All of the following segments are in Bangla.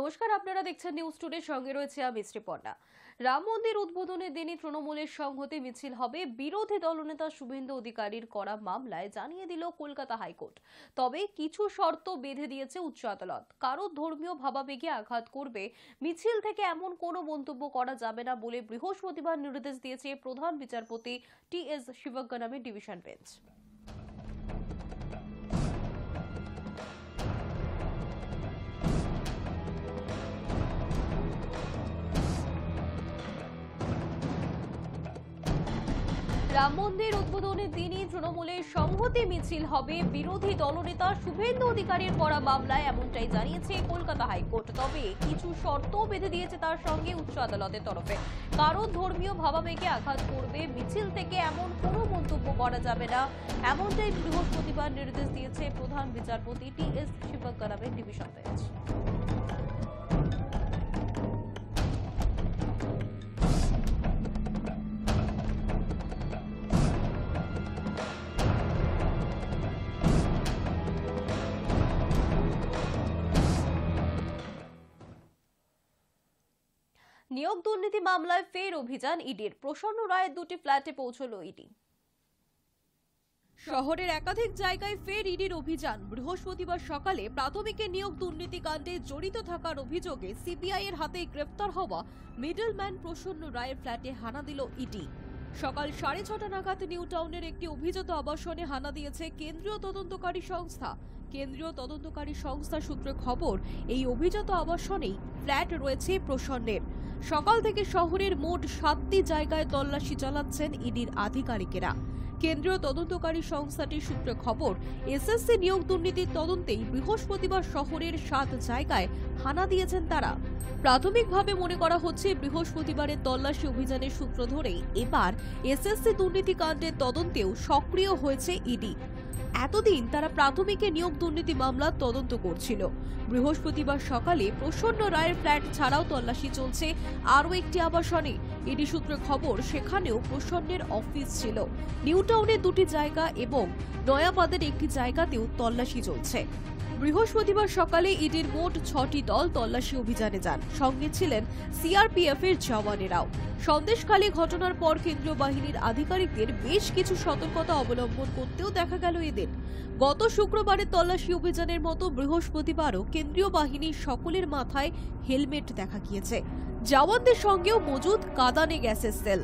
নমস্কার, আপনারা দেখছেন নিউজ টুডে, সঙ্গে রয়েছে আমি শ্রীপর্ণা। রাম মন্দির উদ্বোধনের দিনই তৃণমূলের সংহতি মিছিল হবে বিরোধী দলনেতা শুভেন্দু অধিকারীর করা মামলায় জানিয়ে দিল কলকাতা হাইকোর্ট। তবে কিছু শর্ত বেঁধে দিয়েছে উচ্চ আদালত। কারো ধর্মীয় ভাবাবেগে আঘাত করবে মিছিল থেকে এমন কোনো মন্তব্য করা যাবে না বলে বৃহস্পতিবার নির্দেশ দিয়েছে প্রধান বিচারপতি টি.এস. শিবজ্ঞানামের ডিভিশন বেঞ্চ। রাম মন্দির উদ্বোধনের দিনই তৃণমূলের সংহতি মিছিল হবে বিরোধী দলনেতা শুভেন্দু অধিকারীর করা মামলায়, এমনটাই জানিয়েছে কলকাতা হাইকোর্ট। তবে কিছু শর্ত বেঁধে দিয়েছে তার সঙ্গে উচ্চ আদালতের তরফে। কারো ধর্মীয় ভাবাবেগে আঘাত করবে মিছিল থেকে এমন কোনো মন্তব্য করা যাবে না, এমনটাই বৃহস্পতিবার নির্দেশ দিয়েছে প্রধান বিচারপতি টি.এস. শিবজ্ঞানামের ডিভিশন বেঞ্চ। নিয়োগ দুর্নীতি মামলায় ফের অভিযান ইডির। প্রসন্ন রায়ের দুটি ফ্ল্যাটে পৌঁছল ইডি। শহরের একাধিক জায়গায় ফের ইডির অভিযান। বৃহস্পতিবার সকালে প্রাথমিকের নিয়োগ দুর্নীতি কাণ্ডে জড়িত থাকার অভিযোগে সিবিআই এর হাতে গ্রেফতার হওয়া মিডলম্যান প্রসন্ন রায়ের ফ্ল্যাটে হানা দিল ইডি। সকাল 6:30 নাগাদ নিউ টাউনের একটি অভিজাত আবাসনে হানা দিয়েছে কেন্দ্রীয় তদন্তকারী সংস্থা। কেন্দ্রীয় তদন্তকারী সংস্থা সূত্রে খবর, এই অভিজাত আবাসনেই ফ্ল্যাট রয়েছে প্রসন্নের। সকাল থেকে শহরের মোট 7টি জায়গায় তল্লাশি চালাচ্ছেন ইডির আধিকারিকেরা। কেন্দ্রীয় তদন্তকারী সংস্থাটির সূত্রে খবর, এসএসসি নিয়োগ দুর্নীতির তদন্তেই বৃহস্পতিবার শহরের 7 জায়গায় হানা দিয়েছেন তারা। প্রাথমিকভাবে মনে করা হচ্ছে বৃহস্পতিবারের তল্লাশি অভিযানের সূত্র ধরেই এবার এসএসসি দুর্নীতি কাণ্ডের তদন্তেও সক্রিয় হয়েছে ইডি। এতদিন তারা প্রাথমিকে নিয়োগ দুর্নীতি মামলার তদন্ত করছিল। বৃহস্পতিবার সকালে প্রসন্ন রায়ের ফ্ল্যাট ছাড়াও তল্লাশি চলছে আরও একটি আবাসনে। ইডি সূত্রে খবর, সেখানেও প্রসন্নের অফিস ছিল। নিউ টাউনের 2টি জায়গা এবং নয়াবাদের একটি জায়গাতেও তল্লাশি চলছে। বৃহস্পতিবার সকালে ইডির মোট 6টি দল তল্লাশি অভিযানে যান। সঙ্গে ছিলেন সিআরপিএফ এর জওয়ানেরাও। সন্দেশখালী ঘটনার পর কেন্দ্রীয় বাহিনীর আধিকারিকদের বেশ কিছু সতর্কতা অবলম্বন করতেও দেখা গেল এদের। গত শুক্রবারের তল্লাশি অভিযানের মতো বৃহস্পতিবারও কেন্দ্রীয় বাহিনীর সকলের মাথায় হেলমেট দেখা গিয়েছে। জওয়ানদের সঙ্গেও মজুদ কাঁদানে গ্যাসের সেল।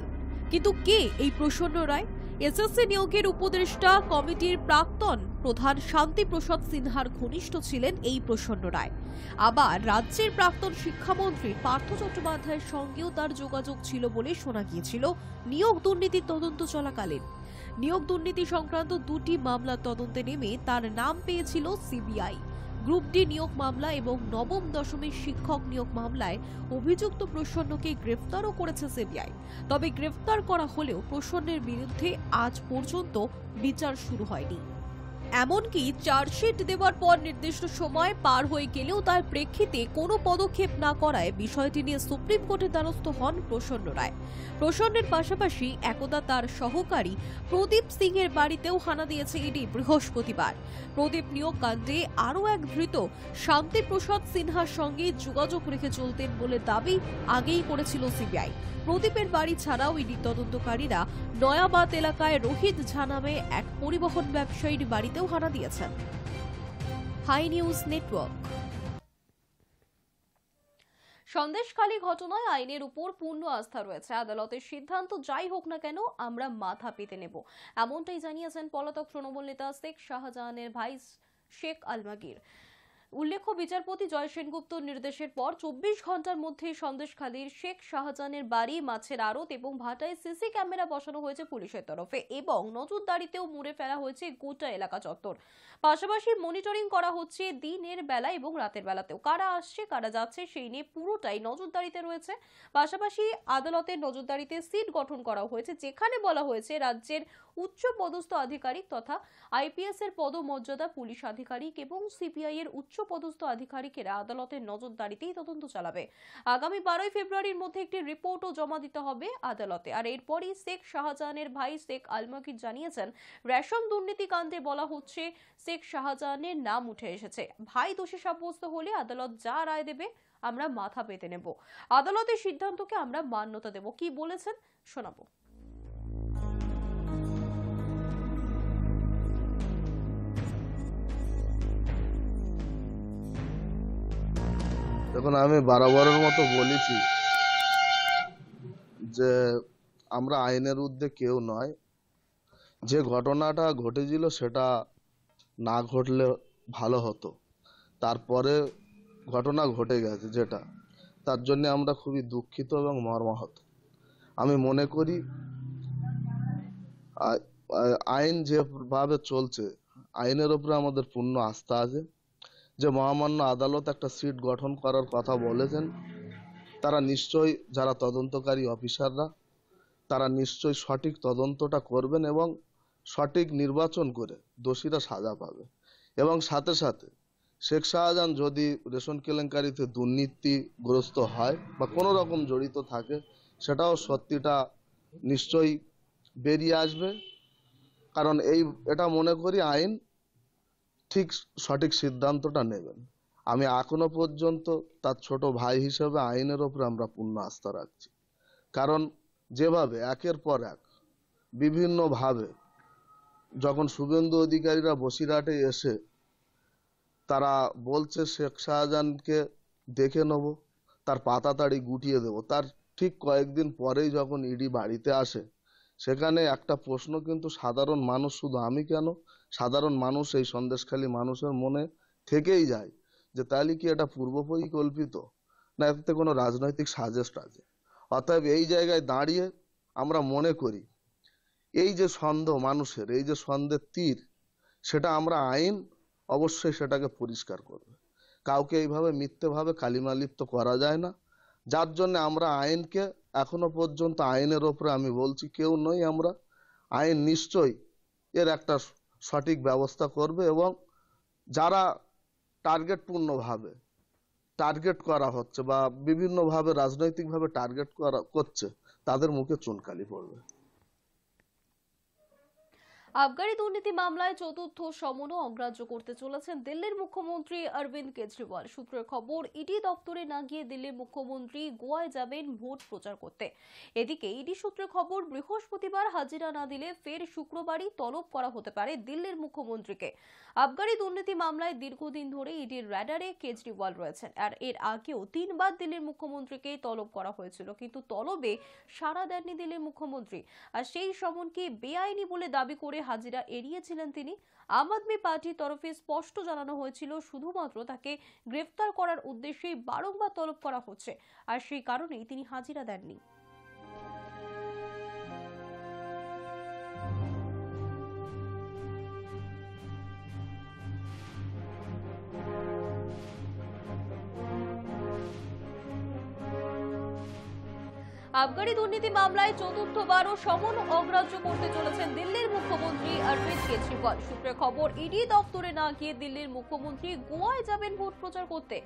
কিন্তু কে এই প্রসন্ন রায়? এসএসসি নিয়োগের উপদেষ্টা কমিটির প্রাক্তন প্রধান শান্তি প্রসাদ সিনহার ঘনিষ্ঠ ছিলেন এই প্রসন্ন রায়। আবার রাজ্যের প্রাক্তন শিক্ষামন্ত্রী পার্থ চট্টোপাধ্যায়ের সঙ্গেও তার যোগাযোগ ছিল বলে শোনা গিয়েছিল নিয়োগ দুর্নীতির তদন্ত চলাকালীন। নিয়োগ দুর্নীতি সংক্রান্ত 2টি মামলার তদন্তে নেমে তার নাম পেয়েছিল সিবিআই। গ্রুপ ডি নিয়োগ মামলা এবং নবম দশমের শিক্ষক নিয়োগ মামলায় অভিযুক্ত প্রসন্নকে গ্রেফতারও করেছে সিবিআই। তবে গ্রেফতার করা হলেও প্রসন্নের বিরুদ্ধে আজ পর্যন্ত বিচার শুরু হয়নি। এমনকি চার্জশিট দেওয়ার পর নির্দিষ্ট সময় পার হয়ে গেলেও তার প্রেক্ষিতে কোনো পদক্ষেপ না করায় বিষয়টি নিয়ে সুপ্রিম কোর্টের দ্বারস্থ হন প্রসন্ন রায়। প্রসন্নের পাশাপাশি একদা তার সহকারী প্রদীপ সিং এর বাড়িতেও হানা দিয়েছে ইডি বৃহস্পতিবার। প্রদীপ নিয়োগ কাণ্ডে আরও এক ধৃত শান্তি প্রসাদ সিনহার সঙ্গে যোগাযোগ রেখে চলতেন বলে দাবি আগেই করেছিল সিবিআই। প্রদীপের বাড়ি ছাড়াও ইডি তদন্তকারীরা নয়াবাদ এলাকায় রোহিত ঝা নামে এক পরিবহন ব্যবসায়ীর বাড়িতেও হানা দিয়েছেন। High News network. সন্দেশখালী ঘটনায় আইনের উপর পূর্ণ আস্থা রয়েছে। আদালতের সিদ্ধান্ত যাই হোক না কেন আমরা মাথা পেতে নেব, এমনটাই জানিয়েছেন পলাতক তৃণমূল নেতা শেখ শাহজাহানের ভাই শেখ আলমগীর। উল্লেখ্য, বিচারপতি জয় সেনগুপ্তর নির্দেশের পর 24 ঘন্টার মধ্যে সন্দেশখালীর শেখ শাহজাহানের বাড়ি, মাছের আড়ত এবং ভাটায় সিসি ক্যামেরা বসানো হয়েছে পুলিশের তরফে এবং নজরদারিতেও মুড়ে ফেলা হয়েছে গোটা এলাকা চত্বর। পাশাপাশি মনিটরিং করা হচ্ছে দিনের বেলা এবং রাতের বেলাতেও। কারা আসছে কারা যাচ্ছে সেই নিয়ে পুরোটাই নজরদারিতে রয়েছে। পাশাপাশি আদালতের নজরদারিতে সিট গঠন করা হয়েছে, যেখানে বলা হয়েছে রাজ্যের উচ্চ পদস্থ আধিকারিক তথা আইপিএস এর পদমর্যাদা পুলিশ আধিকারিক এবং সিবিআই এর উচ্চ পদস্থ আধিকারিকেরা আদালতের নজরদারিতেই তদন্ত চালাবে। আগামী 12 ফেব্রুয়ারির মধ্যে একটি রিপোর্টও জমা দিতে হবে আদালতে। আর এরপরই শেখ শাহজাহানের ভাই শেখ আলমগীর জানিয়েছেন, রেশন দুর্নীতি কাণ্ডে বলা হচ্ছে শেখ শাহজাহানের নাম উঠে এসেছে। ভাই দোষী সাব্যস্ত হলে আদালত যা রায় দেবে আমরা মাথা পেতে নেব। আদালতের সিদ্ধান্তকে আমরা মান্যতা দেব। কি বলেছেন শোনাবো। দেখুন, আমি বারবারের মতো বলেছি যে আমরা আইনের ঊর্ধ্বে কেউ নয়। যে ঘটনাটা ঘটেছিল সেটা না ঘটলে ভালো হতো, তারপরে ঘটনা ঘটে গেছে যেটা, তার জন্য আমরা খুবই দুঃখিত এবং মর্মাহত। আমি মনে করি আইন যেভাবে চলছে, আইনের উপরে আমাদের পূর্ণ আস্থা আছে। যে মহামান্য আদালত একটা সিট গঠন করার কথা বলেছেন, তারা নিশ্চয়ই, যারা তদন্তকারী অফিসাররা, তারা নিশ্চয়ই সঠিক তদন্তটা করবেন এবং সঠিক নির্বাচন করে দোষীরা সাজা পাবে। এবং সাথে সাথে শেখ শাহজাহান যদি রেশন কেলেঙ্কারিতে দুর্নীতিগ্রস্ত হয় বা কোনো রকম জড়িত থাকে, সেটাও সত্যিটা নিশ্চয়ই বেরিয়ে আসবে। কারণ এটা মনে করি আইন ঠিক সঠিক সিদ্ধান্তটা নেবেন। আমি এখনো পর্যন্ত তার ছোট ভাই হিসেবে আইনের ওপরে আমরা পূর্ণ আস্থা রাখছি। কারণ যেভাবে একের পর এক বিভিন্নভাবে যখন শুভেন্দু অধিকারীরা বসিরহাটে এসে তারা বলছে শেখ শাহজাহানকে দেখে নেব, তার পাতাতাড়ি গুটিয়ে দেব, তার ঠিক কয়েকদিন পরেই যখন ইডি বাড়িতে আসে, সেখানে একটা প্রশ্ন কিন্তু সাধারণ মানুষ, শুধু আমি কেন, সাধারণ মানুষ, এই সন্দেশখালী মানুষের মনে থেকেই যায় যে তাহলে কি এটা পূর্ব পরিকল্পিত, না এতে কোনো রাজনৈতিক সাজেশ আছে। অতএব এই জায়গায় দাঁড়িয়ে আমরা মনে করি এই যে সন্দেহ মানুষের, এই যে সন্দেহের তীর, সেটা আমরা আইন অবশ্যই সেটাকে পরিষ্কার করবে। কাউকে এইভাবে মিথ্যেভাবে কালিমালিপ্ত করা যায় না। যার জন্য আমরা আইনকে এখনো পর্যন্ত, আইনের ওপরে আমি বলছি কেউ নই আমরা, আইন নিশ্চয়ই এর একটা সঠিক ব্যবস্থা করবে এবং যারা টার্গেটপূর্ণভাবে টার্গেট করা হচ্ছে বা বিভিন্নভাবে রাজনৈতিকভাবে টার্গেট করছে, তাদের মুখে চুনকালি পড়বে। আবগারি দুর্নীতি মামলায় চতুর্থ সমনও অগ্রাহ্য করতে চলেছেন দিল্লির মুখ্যমন্ত্রী অরবিন্দ কেজরিওয়াল। সূত্রের খবর, ইডি দপ্তরে না গিয়ে দিল্লির মুখ্যমন্ত্রী গোয়ায় যাবেন ভোট প্রচার করতে। এদিকে ইডি সূত্রের খবর, বৃহস্পতিবার হাজিরা না দিলে ফের শুক্রবারই তলব করা হতে পারে দিল্লির মুখ্যমন্ত্রীকে। আবগারি দুর্নীতি মামলায় দীর্ঘদিন ধরে ইডির র্যাডারে কেজরিওয়াল রয়েছেন। আর এর আগেও 3 বার দিল্লির মুখ্যমন্ত্রীকে তলব করা হয়েছিল, কিন্তু তলবে সাড়া দেননি দিল্লির মুখ্যমন্ত্রী। আর সেই সমনকে বেআইনি বলে দাবি করে হাজিরা এড়িয়েছিলেন তিনি। আম আদমি পার্টির তরফে স্পষ্ট জানানো হয়েছিল শুধুমাত্র তাকে গ্রেফতার করার উদ্দেশ্যেই বারংবার তলব করা হচ্ছে, আর সেই কারণেই তিনি হাজিরা দেননি। আবগারি দুর্নীতি মামলায় চতুর্থবারও সমন অগ্রাহ্য করতে চলেছেন দিল্লির মুখ্যমন্ত্রী অরবিন্দ কেজরিওয়াল। সূত্রের খবর, ইডি দপ্তরে না গিয়ে দিল্লির মুখ্যমন্ত্রী গোয়ায় যাবেন ভোট প্রচার করতে।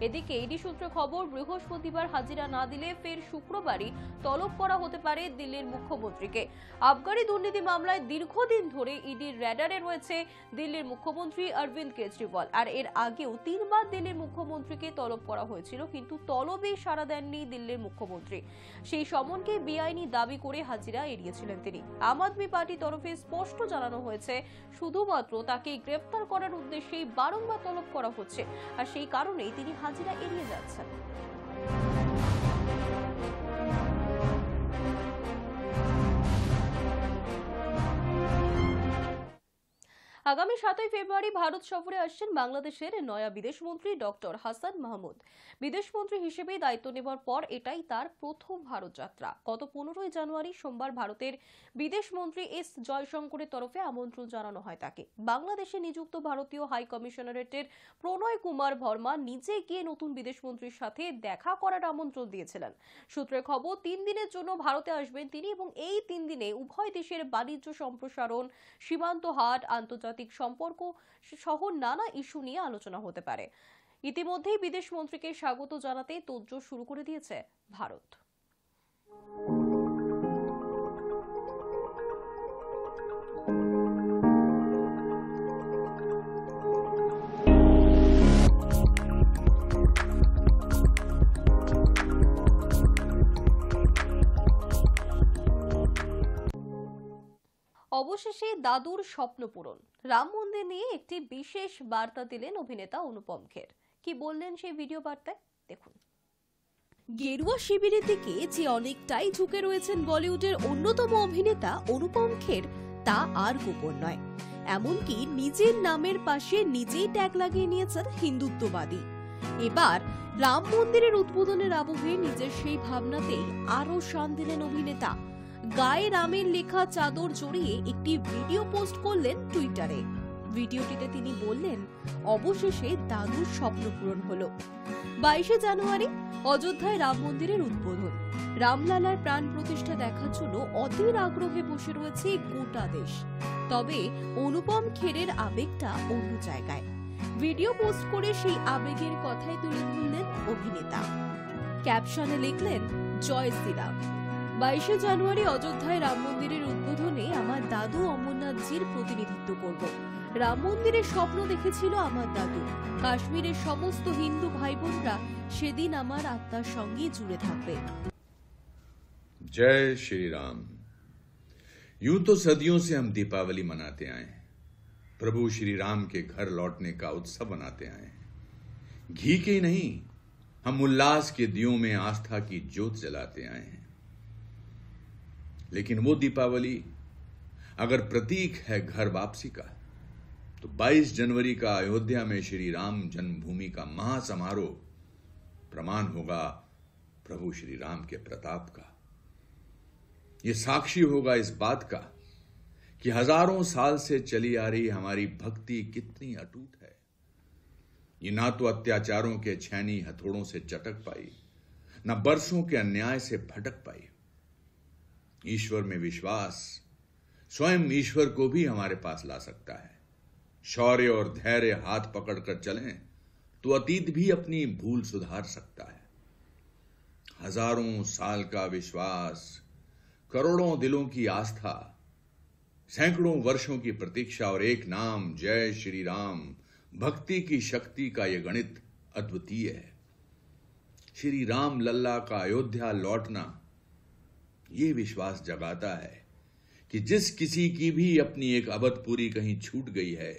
এদিকে ইডি সূত্রে খবর, বৃহস্পতিবার হাজিরা না দিলে ফের শুক্রবারই তলব করা হতে পারে দিল্লির মুখ্যমন্ত্রীকে। আবগারি দুর্নীতি মামলায় দীর্ঘদিন ধরে ইডির র্যাডারে রয়েছে দিল্লির মুখ্যমন্ত্রী অরবিন্দ কেজরিওয়াল। আর এর আগেও 3 বার দিল্লির মুখ্যমন্ত্রীকে তলব করা হয়েছিল, কিন্তু তলবেই সাড়া দেননি দিল্লির মুখ্যমন্ত্রী। সেই সমনকে বেআইনি দাবি করে হাজিরা এড়িয়েছিলেন তিনি। আম আদমি পার্টির তরফে স্পষ্ট জানানো হয়েছে শুধুমাত্র তাকে গ্রেফতার করার উদ্দেশ্যেই বারংবার তলব করা হচ্ছে, আর সেই কারণেই তিনি হাজিরা এড়িয়ে যাচ্ছেন। আগামী 7 ফেব্রুয়ারি ভারত সফরে আসছেন বাংলাদেশের নয়া বিদেশমন্ত্রী ডক্টর হাসান মাহমুদ। বিদেশমন্ত্রী হিসেবে দায়িত্ব নেবার পর এটাই তার প্রথম ভারত যাত্রা। গত 15 জানুয়ারি সোমবার ভারতের বিদেশমন্ত্রী এস জয়শঙ্করের তরফে আমন্ত্রণ জানানো হয় তাকে। বাংলাদেশে নিযুক্ত ভারতীয় হাই কমিশনারেটের প্রণয় কুমার বর্মা নিজে গিয়ে নতুন বিদেশমন্ত্রীর সাথে দেখা করার আমন্ত্রণ দিয়েছিলেন। সূত্রের খবর, 3 দিনের জন্য ভারতে আসবেন তিনি এবং এই 3 দিনে উভয় দেশের বাণিজ্য সম্প্রসারণ, সীমান্ত হাট, আন্তর্জাতিক আন্তর্জাতিক সম্পর্ক সহ নানা ইস্যু নিয়ে আলোচনা হতে পারে। ইতিমধ্যেই বিদেশ মন্ত্রীকে স্বাগত জানাতে তোড়জোড় শুরু করে দিয়েছে ভারত। অবশেষে দাদুর স্বপ্ন পূরণ। রাম মন্দির নিয়ে একটি বিশেষ বার্তা দিলেন অভিনেতা অনুপম খের। কি বললেন সেই ভিডিও বার্তায় দেখুন। গেরুয়া শিবিরের দিকে যে অনেকটাই ঝুঁকে রয়েছেন বলিউডের অন্যতম অভিনেতা অনুপম খের, তা আর গোপন নয়। এমনকি নিজের নামের পাশে নিজেই ট্যাগ লাগিয়ে নিয়েছেন হিন্দুত্ববাদী। এবার রাম মন্দিরের উদ্বোধনের আবহে নিজের সেই ভাবনাতেই আরো শান দিলেন অভিনেতা। গায়ে রামের লেখা চাদর জড়িয়ে একটি ভিডিও পোস্ট করলেন টুইটারে। ভিডিওটিতে তিনি বললেন, অবশেষে দাদুর স্বপ্ন পূরণ হলো। 22শে জানুয়ারি অযোধ্যায় রাম মন্দিরের উদ্বোধন। রামলালার প্রাণ প্রতিষ্ঠা দেখার জন্য অধীর আগ্রহে বসে রয়েছে গোটা দেশ। তবে অনুপম খেরের আবেগটা অন্য জায়গায়। ভিডিও পোস্ট করে সেই আবেগের কথাই তুলে ধরলেন অভিনেতা। ক্যাপশনে লিখলেন, জয় শ্রীরাম। 22শে জানুয়ারি অযোধ্যায় রাম মন্দিরের উদ্বোধনে আমার দাদু অমরনাথজির প্রতিনিধিত্ব করব। রাম মন্দিরের স্বপ্ন দেখেছিল আমার দাদু। কাশ্মীরের সমস্ত হিন্দু ভাই বোনরা সেদিন আমার আত্মার সঙ্গে জুড়ে থাকবে। जय श्री राम। यूं तो सदियों से हम दीपावली मनाते आए हैं, प्रभु श्री राम के घर लौटने का उत्सव मनाते आए हैं। घी के नहीं, हम उल्लास के दियों में आस्था की ज्योत जलाते आए हैं। लेकिन वो दीपावली अगर प्रतीक है घर वापसी का, तो 22 जनवरी का अयोध्या में श्री राम जन्मभूमि का महासमारोह प्रमाण होगा प्रभु श्री राम के प्रताप का। ये साक्षी होगा इस बात का कि हजारों साल से चली आ रही हमारी भक्ति कितनी अटूट है। ये ना तो अत्याचारों के छैनी हथौड़ों से चटक पाई, न बरसों के अन्याय से भटक पाई। ईश्वर में विश्वास स्वयं ईश्वर को भी हमारे पास ला सकता है। शौर्य और धैर्य हाथ पकड़कर चलें तो अतीत भी अपनी भूल सुधार सकता है। हजारों साल का विश्वास, करोड़ों दिलों की आस्था, सैकड़ों वर्षों की प्रतीक्षा और एक नाम जय श्री राम, भक्ति की शक्ति का यह गणित अद्वितीय है। श्री राम लल्ला का अयोध्या लौटना ये विश्वास जगाता है कि जिस किसी की भी अपनी एक अबद पूरी कहीं छूट गई है,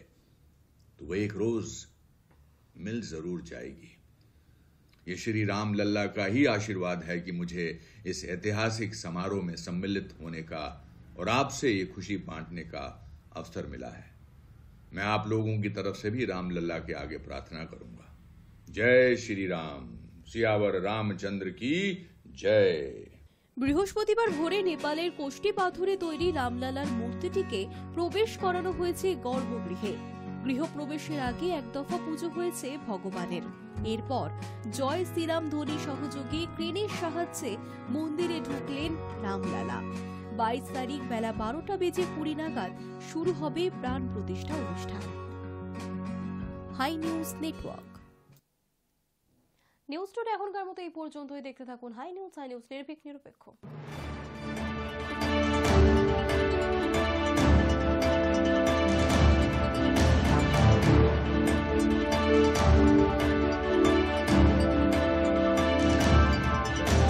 तो वह एक रोज मिल जरूर जाएगी। ये श्री राम लल्ला का ही आशीर्वाद है कि मुझे इस ऐतिहासिक समारोह में सम्मिलित होने का और आपसे ये खुशी बांटने का अवसर मिला है। मैं आप लोगों की तरफ से भी राम लल्ला के आगे प्रार्थना करूंगा। जय श्री राम, सियावर रामचंद्र की जय। বৃহস্পতিবার ভোরে নেপালের কোষ্টি পাথরে তৈরি রামলালার মূর্তিটিকে প্রবেশ করানো হয়েছে গর্ভগৃহে। গৃহপ্রবেশের আগে এক দফা পুজো হয়েছে ভগবানের। এরপর জয় শ্রীরাম ধ্বনি সহযোগে ক্রেনের সাহায্যে মন্দিরে ঢুকলেন রামলালা। 22 তারিখ বেলা 12:20 নাগাদ শুরু হবে প্রাণ প্রতিষ্ঠা অনুষ্ঠান। Hi News Network. News Today এখনকার মতো এই পর্যন্তই। দেখতে থাকুন হাই নিউজ নিরপেক্ষ।